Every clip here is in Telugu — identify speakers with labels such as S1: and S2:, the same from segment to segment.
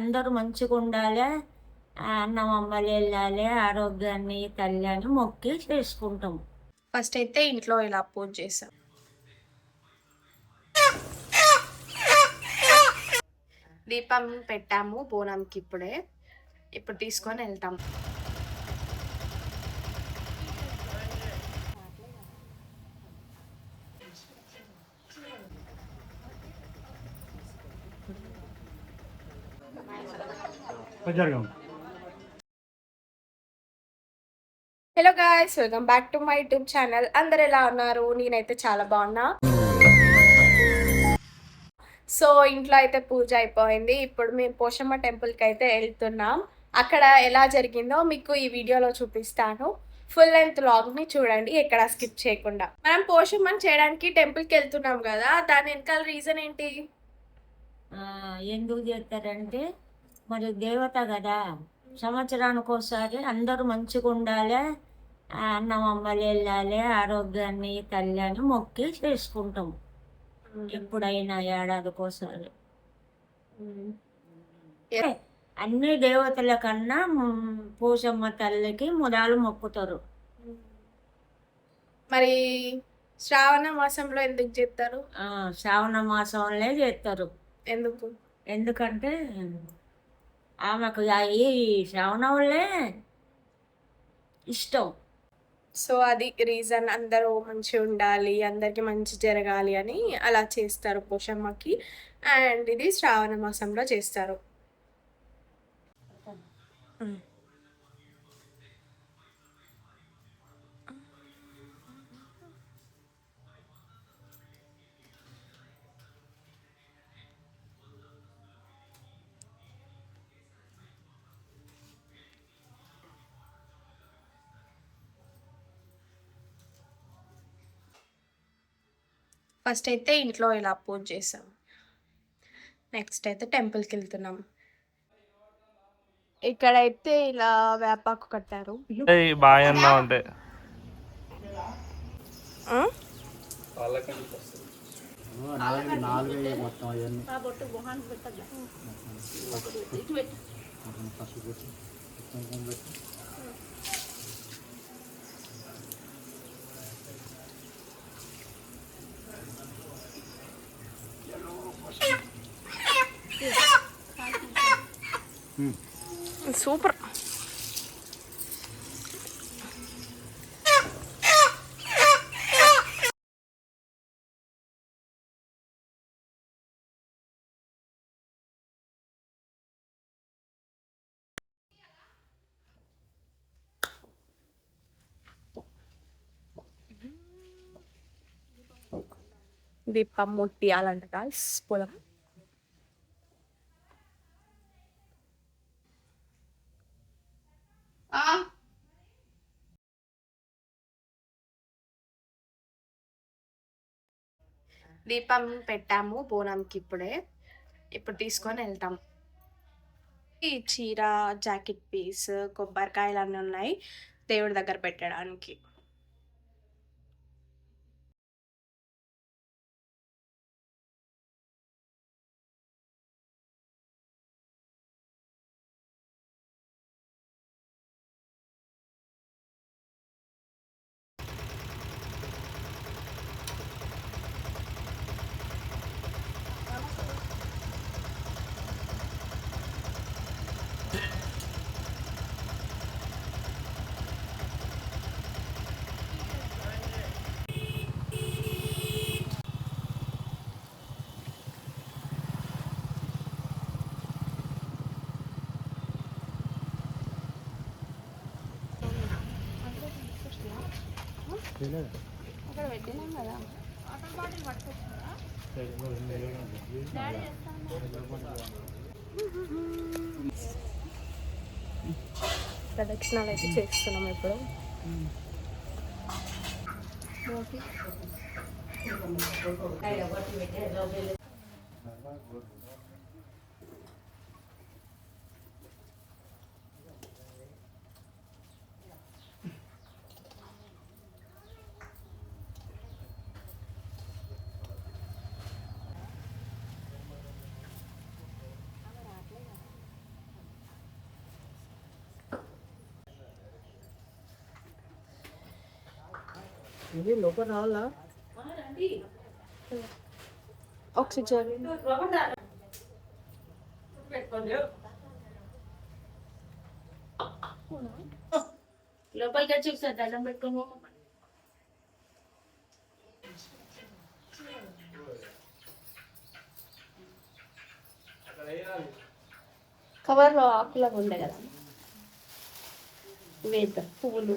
S1: అందరూ మంచిగా ఉండాలి, అన్నం అమ్మలు వెళ్ళాలి, ఆరోగ్యాన్ని కళ్యాణి మొక్కి చేసుకుంటాం.
S2: ఫస్ట్ అయితే ఇంట్లో ఇలా పూజ చేసాం. దీపం పెట్టాము బోనంకి. ఇప్పుడు తీసుకొని వెళ్తాం. Hello guys, welcome back to my YouTube channel. అందరు ఎలా ఉన్నారు? నేనైతే చాలా బాగున్నా. సో ఇంట్లో అయితే పూజ అయిపోయింది. ఇప్పుడు మేము పోషమ్మ టెంపుల్కి అయితే వెళ్తున్నాం. అక్కడ ఎలా జరిగిందో మీకు ఈ వీడియోలో చూపిస్తాను. ఫుల్ లెంత్ వ్లాగ్ని చూడండి, ఎక్కడ స్కిప్ చేయకుండా. మనం పోషమ్మని చేయడానికి టెంపుల్కి వెళ్తున్నాం కదా, దాని వెనకాల రీజన్ ఏంటి?
S1: ఎందుకు చేస్తారంటే మరి దేవత కదా, సంవత్సరానికి ఒకసారి అందరూ మంచిగా ఉండాలి, అన్నం అమ్మలు వెళ్ళాలి, ఆరోగ్యాన్ని కళ్యాణి మొక్కి చేసుకుంటాం. ఎప్పుడైనా ఏడాదికోసారి అన్ని దేవతల కన్నా పోషమ్మ తల్లికి ముదాలు మొక్కుతారు.
S2: మరి శ్రావణ మాసంలో ఎందుకు చేస్తారు?
S1: శ్రావణ మాసంలో చేస్తారు.
S2: ఎందుకు?
S1: ఎందుకంటే ఆమెకు ఈ శ్రావణంలో ఇష్టం.
S2: సో అది రీజన్, అందరూ మంచిగా ఉండాలి, అందరికి మంచి జరగాలి అని అలా చేస్తారు పోషమ్మకి. అండ్ ఇది శ్రావణ మాసంలో చేస్తారు. ఫస్ట్ అయితే ఇంట్లో ఇలా పూజ చేసాం. నెక్స్ట్ అయితే టెంపుల్కి వెళ్తున్నాం. ఇక్కడైతే ఇలా వేపాకు కట్టారు.
S3: బాగా ఉంటే
S2: సూపర్. దీపం ముట్టియాలంట గాయ్స్ పొలం. దీపం పెట్టాము బోనంకి. ఇప్పుడు తీసుకొని వెళ్తాం. ఈ చీర, జాకెట్ పీస్, కొబ్బరికాయలు అన్నీ ఉన్నాయి దేవుడి దగ్గర పెట్టడానికి. అక్కడ పెట్టినాం కదా. ప్రదక్షిణాలు అయితే చేస్తున్నాం ఇప్పుడు.
S4: ఇది లోపల రావాలా
S2: ఆక్సిజన్
S1: లోపలికి వచ్చి ఒకసారి దండం పెట్టుకోము.
S2: కవర్లో ఆకులాగా ఉండే కదా వేద పువ్వులు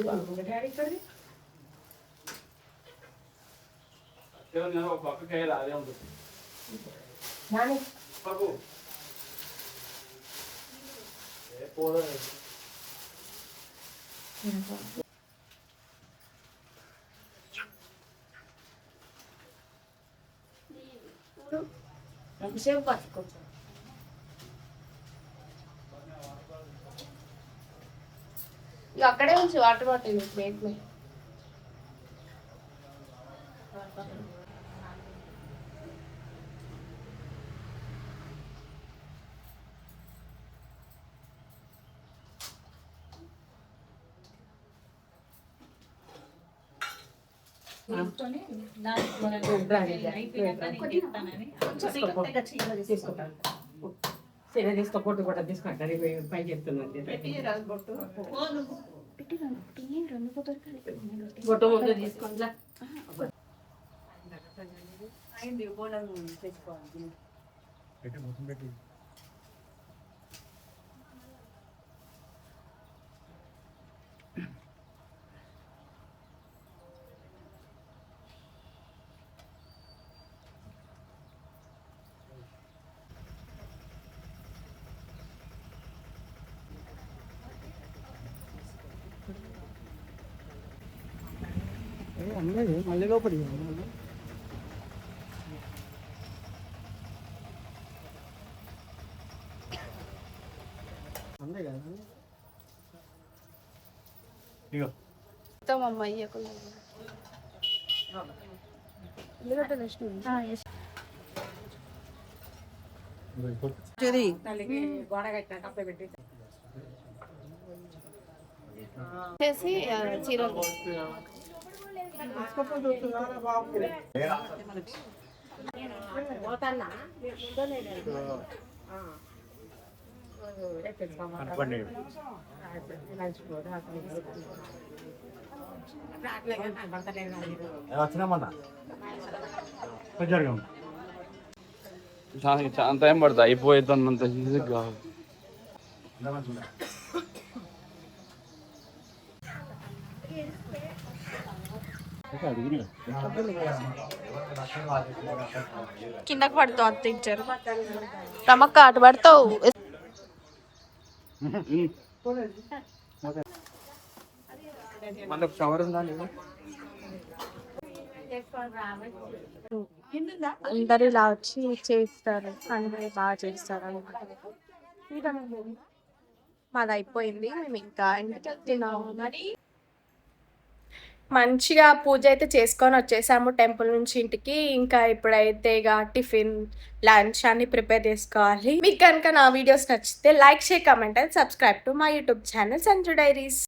S1: ఎంతసేపు పట్టుకోవచ్చు.
S2: ఇక అక్కడే ఉంచి వాటర్ బాటిల్ ప్లేట్ మీద
S4: తీసుకో కూడా తీసుకుంటారు పై చెప్తున్నాను గొట్ట ముందు తీసుకోండి అన్నది మళ్ళీ లోపలి అందే కదా
S2: మొత్తం అమ్మాయి చేసి చీర
S3: చాలా టైం పడుతుంది అయిపోతుందంత ఈజీగా కావాలి.
S2: కిందకు పడుతావు అంత ఇచ్చారు రమక్క అటు పడతావు అందరు ఇలా వచ్చి చేస్తారు అందరూ బాగా చేస్తారు అన్నమాట. మాది అయిపోయింది మేము ఇంకా ఇంటికి వెళ్తున్నాము మరి మంచిగా పూజ అయితే చేసుకొని వచ్చేసాము టెంపుల్ నుంచి ఇంటికి. ఇంకా ఇప్పుడైతే ఇక టిఫిన్ లంచ్ అన్ని ప్రిపేర్ చేసుకోవాలి. మీకు కనుక నా వీడియోస్ నచ్చితే like share comment and subscribe to my YouTube channel Sanju diaries.